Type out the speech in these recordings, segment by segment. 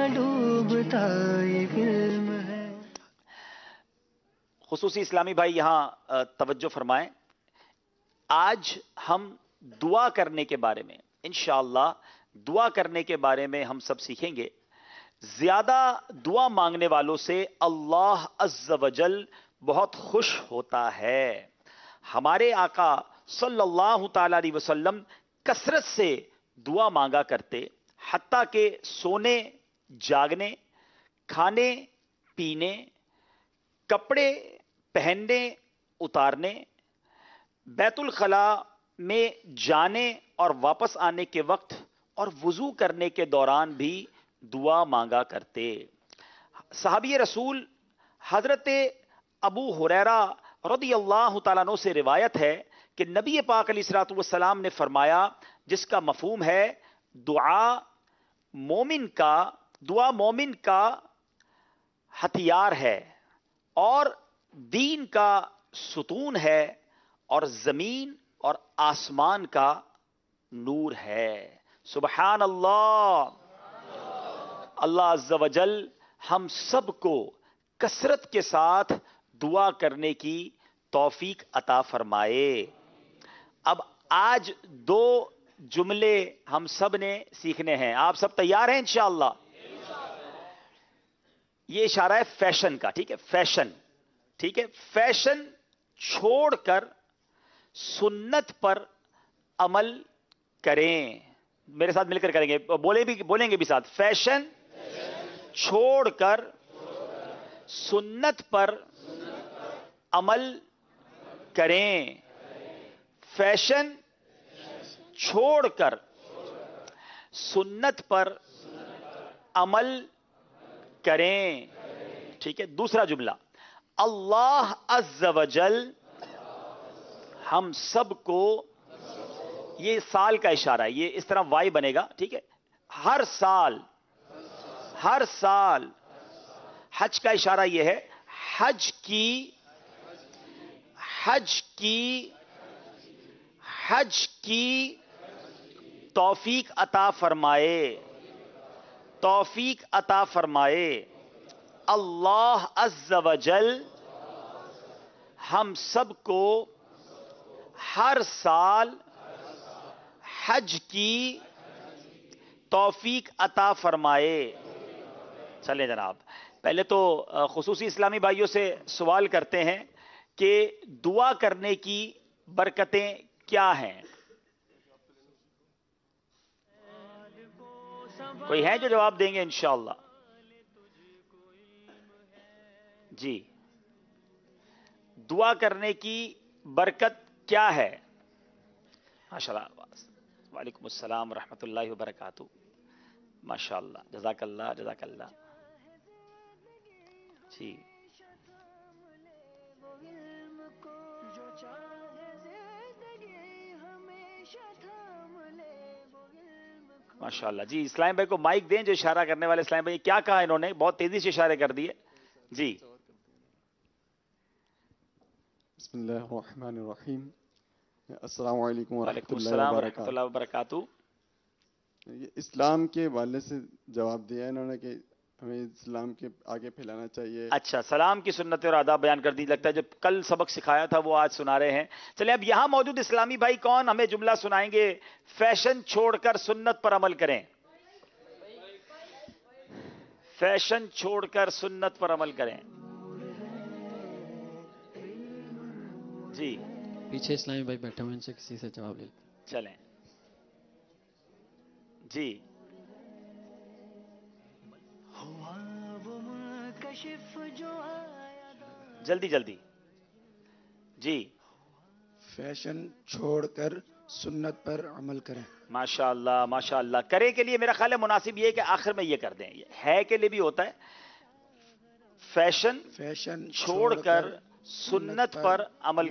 ڈوبتا ایک علم ہے. خصوصی اسلامی بھائی یہاں توجہ فرمائیں. آج ہم دعا کرنے کے بارے میں انشاءاللہ دعا کرنے کے بارے میں ہم سب سیکھیں گے. زیادہ دعا مانگنے والوں سے اللہ عز و جل بہت خوش ہوتا ہے. ہمارے آقا صلی اللہ تعالی علیہ وسلم کثرت سے دعا مانگا کرتے، حتیٰ کہ سونے جاگنے، کھانے پینے، کپڑے پہننے اتارنے، بیت الخلاء میں جانے اور واپس آنے کے وقت اور وضو کرنے کے دوران بھی دعا مانگا کرتے. صحابی رسول حضرت ابو ہریرہ رضی اللہ تعالیٰ عنہ سے روایت ہے کہ نبی پاک علیہ الصلوۃ والسلام نے فرمایا، جس کا مفہوم ہے دعا مومن کا ہتھیار ہے اور دین کا ستون ہے اور زمین اور آسمان کا نور ہے. سبحان اللہ. اللہ عز و جل ہم سب کو کثرت کے ساتھ دعا کرنے کی توفیق عطا فرمائے. اب آج 2 جملے ہم سب نے سیکھنے ہیں. آپ سب تیار ہیں انشاءاللہ؟ یہ اشارہ ہے فیشن کا. ٹھیک ہے، فیشن. ٹھیک ہے، فیشن چھوڑ کر سنت پر عمل کریں. میرے ساتھ مل کر کریں گے، بولیں گے بھی ساتھ. فیشن چھوڑ کر سنت پر عمل کریں. فیشن چھوڑ کر سنت پر عمل کریں. ٹھیک ہے، دوسرا جملہ، اللہ عز و جل ہم سب کو، یہ سال کا اشارہ ہے، یہ اس طرح وائی بنے گا. ٹھیک ہے، ہر سال حج کا اشارہ یہ ہے، حج کی توفیق عطا فرمائے. اللہ عز و جل ہم سب کو ہر سال حج کی توفیق عطا فرمائے. چلیں جناب، پہلے تو خصوصی اسلامی بھائیوں سے سوال کرتے ہیں کہ دعا کرنے کی برکتیں کیا ہیں؟ کوئی ہے جو جواب دیں گے انشاءاللہ؟ جی، دعا کرنے کی برکت کیا ہے؟ ماشاءاللہ. وعلیکم السلام ورحمۃ اللہ وبرکاتہ. ماشاءاللہ، جزاک اللہ جزاک اللہ. جی، ماشاءاللہ. جی، اسلام بھائی کو مائک دیں، جو اشارہ کرنے والے اسلام بھائی. کیا کہا انہوں نے؟ بہت تیزی سے اشارے کر دیے. جی، بسم اللہ الرحمن الرحیم. السلام علیکم وعلیکم ورحمۃ اللہ السلام ورحمۃ اللہ وبرکاتہ. یہ اسلام کے حوالے سے جواب دیا انہوں نے کہ ہمیں اسلام کے آگے پھیلانا چاہیے. اچھا، سلام کی سنت اور آداب بیان کر دی. لگتا ہے جو کل سبق سکھایا تھا وہ آج سنا رہے ہیں. چلیں، اب یہاں موجود اسلامی بھائی کون ہمیں جملہ سنائیں گے؟ فیشن چھوڑ کر سنت پر عمل کریں. فیشن چھوڑ کر سنت پر عمل کریں. جی، پیچھے اسلامی بھائی بیٹھے ہوئے، ان سے کسی سے جواب لے لیں. چلیں. جی، جلدی جلدی. جی، فیشن چھوڑ کر سنت پر عمل کریں. ماشاء اللہ ماشاء اللہ. کرے کے لیے میرا خیال ہے مناسب یہ ہے کہ آخر میں یہ کر دیں. ہے کے لیے بھی ہوتا ہے. فیشن چھوڑ کر سنت پر عمل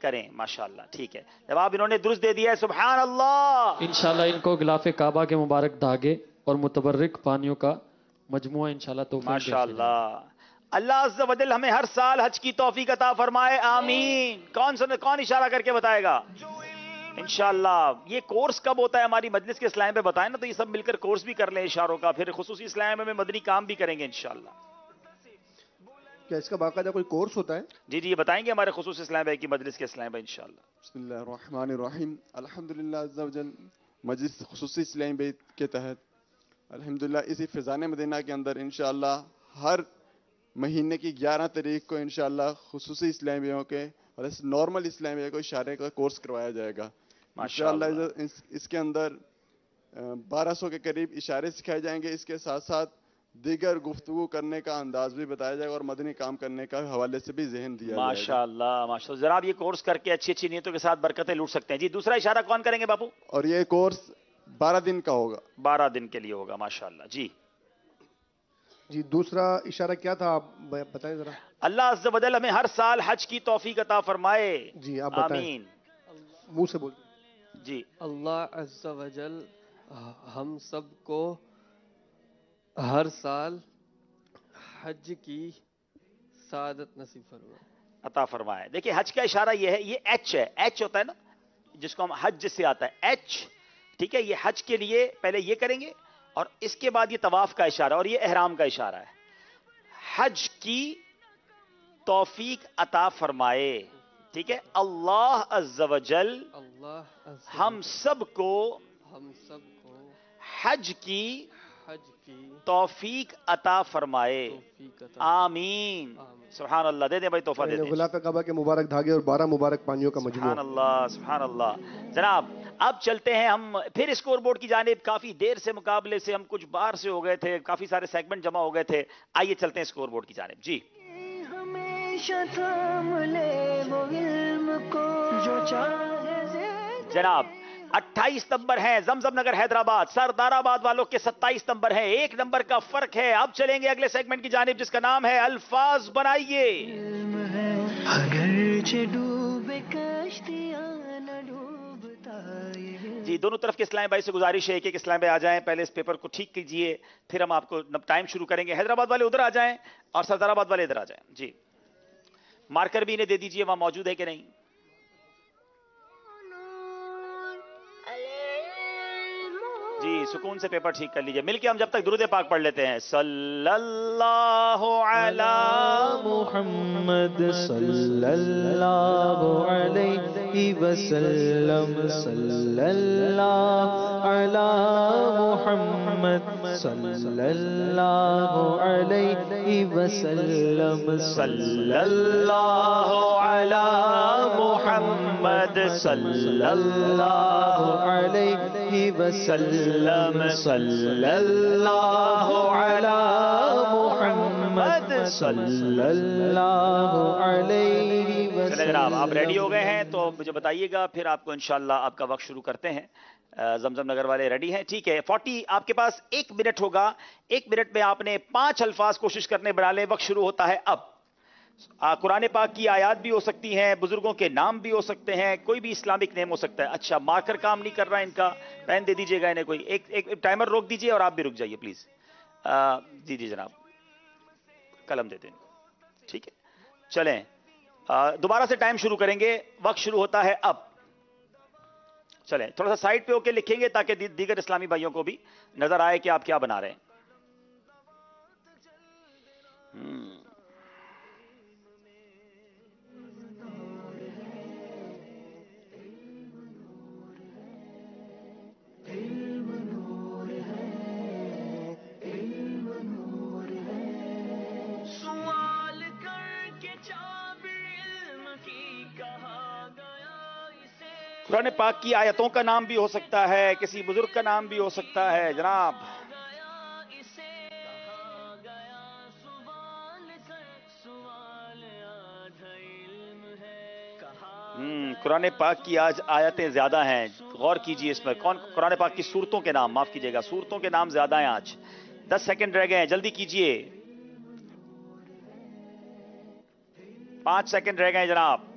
کریں. ماشاءاللہ. ٹھیک ہے، جواب انہوں نے درست دے دیا ہے. سبحان اللہ. انشاءاللہ ان کو غلاف کعبہ کے مبارک دھاگے اور متبرک پانیوں کا مجموعہ انشاءاللہ توفیق. ماشاءاللہ. اللہ عز و جل ہمیں ہر سال حج کی توفیق عطا فرمائے. آمین. کون اشارہ کر کے بتائے گا؟ انشاءاللہ یہ کورس کب ہوتا ہے ہماری مجلس کے اسلام پہ بتائیں نا، تو یہ سب مل کر کورس بھی کر لیں اشاروں کا، پھر خصوصی اسلام میں مدنی کام بھی کریں گے انشاءاللہ. کیا اس کا باقاعدہ کوئی کورس ہوتا ہے؟ جی جی یہ بتائیں گے ہمارے خصوصی اسلام بھائی کی مجلس کے اسلام بھائی انشاءاللہ. بسم اللہ الرحمن الرحیم. الحمدللہ عز و جل مجلس خصوصی اسلامی بیت کے تحت الحمدللہ اسی فیضان مدینہ کے اندر انشاءاللہ ہر مہینے کی 11 تاریخ کو انشاءاللہ خصوصی اسلامیوں کے اور نارمل اسلامیہ کو اشارے کا کورس کروایا جائے گا انشاءاللہ. اس کے اندر 1200 کے قریب اشارے سکھائے جائیں گے. اس کے ساتھ ساتھ دیگر گفتگو کرنے کا انداز بھی بتایا جائے گا اور مدنی کام کرنے کا حوالے سے بھی ذہن دیا جائے گا. ماشاءاللہ ماشاءاللہ. جناب یہ کورس کر کے اچھی اچھی نیتوں کے ساتھ برکتیں لوٹ سکتے ہیں. جی دوسرا اشارہ کون کریں گے باپو؟ اور یہ کورس 12 دن کا ہوگا. 12 دن کے لیے ہوگا ماشاءاللہ. جی جی دوسرا اشارہ کیا تھا آپ بتائیں ذرا. اللہ عز و جل ہمیں ہر سال حج کی توفیق عطا فرمائے. جی آپ بتائیں. آمین. منہ سے بولیں. جی اللہ عز و جل ہم سب کو ہر سال حج کی سعادت نصیب فرمائے. عطا فرمائے. دیکھیں حج کا اشارہ یہ ہے، یہ ایچ ہے، ایچ ہوتا ہے نا جس کو ہم حج سے آتا ہے ایچ، ٹھیک ہے. یہ حج کے لیے پہلے یہ کریں گے اور اس کے بعد یہ طواف کا اشارہ اور یہ احرام کا اشارہ ہے. حج کی توفیق عطا فرمائے، ٹھیک ہے. اللہ عز و جل اللہ عز و ہم سب کو ہم سب کو حج کی حج کی توفیق عطا فرمائے. توفیق عطا آمین. سبحان اللہ. دے دیں بھائی تحفہ دے دیں. غلاف کعبہ کے مبارک دھاگے اور 12 مبارک پانیوں کا سبحان مجموعہ. اللہ سبحان اللہ. جناب اب چلتے ہیں ہم پھر اسکور بورڈ کی جانب. کافی دیر سے مقابلے سے ہم کچھ باہر سے ہو گئے تھے، کافی سارے سیگمنٹ جمع ہو گئے تھے. آئیے چلتے ہیں اسکور بورڈ کی جانب. جی ہمیشہ تھام لے وہ علم کو جو چاہے زیادہ. جناب 28 نمبر ہیں زمزم نگر حیدرآباد. سردار آباد والوں کے 27 نمبر ہیں. 1 نمبر کا فرق ہے. اب چلیں گے اگلے سیگمنٹ کی جانب جس کا نام ہے الفاظ بنائیے. علم ہے اگرچہ ڈوبے کشتیاں نہ ڈوبتا یہ علم. جی دونوں طرف کے اسلام بھائی سے گزارش ہے کہ ایک اسلام بھائی آ جائیں، پہلے اس پیپر کو ٹھیک کیجئے، پھر ہم آپ کو ٹائم شروع کریں گے. حیدرآباد والے ادھر آ جائیں اور سردار آباد والے ادھر آ جائیں. جی مارکر بھی انہیں دے دیجئے، وہاں موجود ہے کہ نہیں. جی سکون سے پیپر ٹھیک کر لیجئے. مل کے ہم جب تک درود پاک پڑھ لیتے ہیں. صلی اللہ علی محمد صلی اللہ علیہ وسلم صلی اللہ علی محمد صلی اللہ علیہ وسلم صلی اللہ علی محمد صلی اللہ علیہ وسلم صلی اللہ علی محمد صلی اللہ علیہ چلیں وسلم. جناب آپ ریڈی ہو گئے ہیں تو مجھے بتائیے گا، پھر آپ کو انشاءاللہ آپ کا وقت شروع کرتے ہیں. زمزم نگر والے ریڈی ہیں؟ ٹھیک ہے. 40 آپ کے پاس 1 منٹ ہوگا. 1 منٹ میں آپ نے 5 الفاظ کوشش کرنے بنا لیں. وقت شروع ہوتا ہے اب. قرآن پاک کی آیات بھی ہو سکتی ہیں، بزرگوں کے نام بھی ہو سکتے ہیں، کوئی بھی اسلامک نیم ہو سکتا ہے. اچھا مارکر کام نہیں کر رہا ان کا، پین دے دیجیے گا انہیں کوئی. ایک ٹائمر روک دیجیے اور آپ بھی رک جائیے پلیز. جی جی جناب قلم دے دیں. ٹھیک ہے چلیں دوبارہ سے ٹائم شروع کریں گے. وقت شروع ہوتا ہے اب. چلیں تھوڑا سا سائڈ پہ ہو کے لکھیں گے تاکہ دیگر اسلامی بھائیوں کو بھی نظر آئے کہ آپ کیا بنا رہے ہیں. قرآن پاک کی آیتوں کا نام بھی ہو سکتا ہے، کسی بزرگ کا نام بھی ہو سکتا ہے. جناب قرآن پاک کی آج آیتیں زیادہ ہیں، غور کیجئے اس میں. کون قرآن پاک کی سورتوں کے نام، معاف کیجئے گا، سورتوں کے نام زیادہ ہیں آج. 10 سیکنڈ رہ گئے ہیں، جلدی کیجئے. 5 سیکنڈ رہ گئے ہیں جناب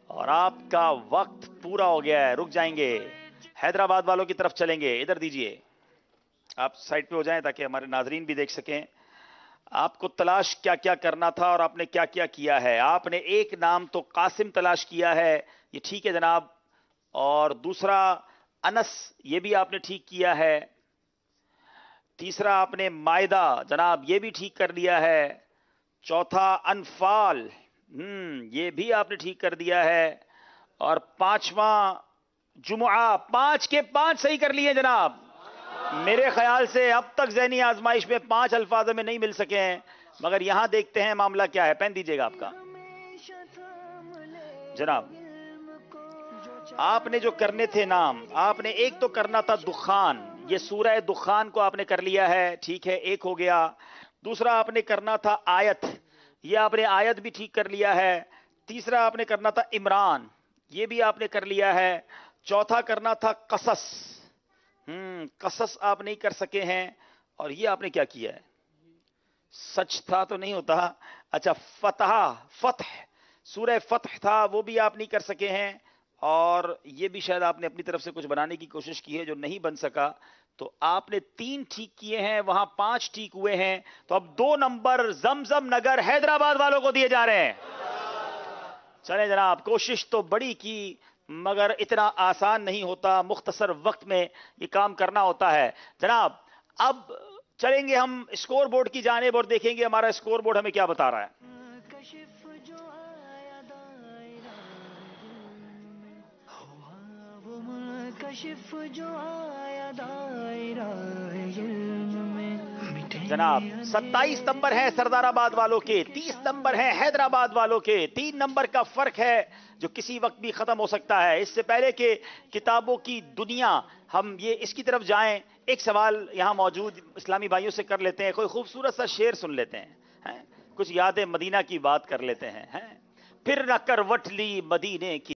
اور آپ کا وقت پورا ہو گیا ہے. رک جائیں گے. حیدرآباد والوں کی طرف چلیں گے. ادھر دیجئے، آپ سائڈ پہ ہو جائیں تاکہ ہمارے ناظرین بھی دیکھ سکیں آپ کو تلاش کیا کیا کرنا تھا اور آپ نے کیا کیا کیا ہے. آپ نے ایک نام تو قاسم تلاش کیا ہے، یہ ٹھیک ہے جناب. اور دوسرا انس، یہ بھی آپ نے ٹھیک کیا ہے. تیسرا آپ نے مائدہ جناب یہ بھی ٹھیک کر لیا ہے. چوتھا انفال، یہ بھی آپ نے ٹھیک کر دیا ہے. اور پانچواں جمعہ، 5 کے 5 صحیح کر لیے جناب. میرے خیال سے اب تک ذہنی آزمائش میں 5 الفاظ میں نہیں مل سکے ہیں، مگر یہاں دیکھتے ہیں معاملہ کیا ہے. پین دیجیے گا آپ کا جناب. آپ نے جو کرنے تھے نام، آپ نے ایک تو کرنا تھا دخان، یہ سورہ دخان کو آپ نے کر لیا ہے، ٹھیک ہے، ایک ہو گیا. دوسرا آپ نے کرنا تھا آیت، یہ آپ نے آیت بھی ٹھیک کر لیا ہے. تیسرا آپ نے کرنا تھا عمران، یہ بھی آپ نے کر لیا ہے. چوتھا کرنا تھا قصص، قصص آپ نہیں کر سکے ہیں. اور یہ آپ نے کیا کیا ہے؟ سچ تھا تو نہیں ہوتا. اچھا فتح، سورہ فتح تھا، وہ بھی آپ نہیں کر سکے ہیں. اور یہ بھی شاید آپ نے اپنی طرف سے کچھ بنانے کی کوشش کی ہے جو نہیں بن سکا. تو آپ نے 3 ٹھیک کیے ہیں، وہاں 5 ٹھیک ہوئے ہیں. تو اب 2 نمبر زمزم نگر حیدرآباد والوں کو دیے جا رہے ہیں. چلیں جناب، کوشش تو بڑی کی مگر اتنا آسان نہیں ہوتا، مختصر وقت میں یہ کام کرنا ہوتا ہے. جناب اب چلیں گے ہم اسکور بورڈ کی جانب اور دیکھیں گے ہمارا اسکور بورڈ ہمیں کیا بتا رہا ہے. کشف جو آیا دائرہ میں، ہوا وہ منکشف جو آیا دائرہ علم میں. جناب 27 نمبر ہیں سردار آباد والوں کے، 30 نمبر ہیں حیدرآباد والوں کے. 3 نمبر کا فرق ہے جو کسی وقت بھی ختم ہو سکتا ہے. اس سے پہلے کہ کتابوں کی دنیا ہم یہ اس کی طرف جائیں، ایک سوال یہاں موجود اسلامی بھائیوں سے کر لیتے ہیں. کوئی خوبصورت سا شعر سن لیتے ہیں، کچھ یاد مدینہ کی بات کر لیتے ہیں. پھر نہ کروٹ لی مدینے کی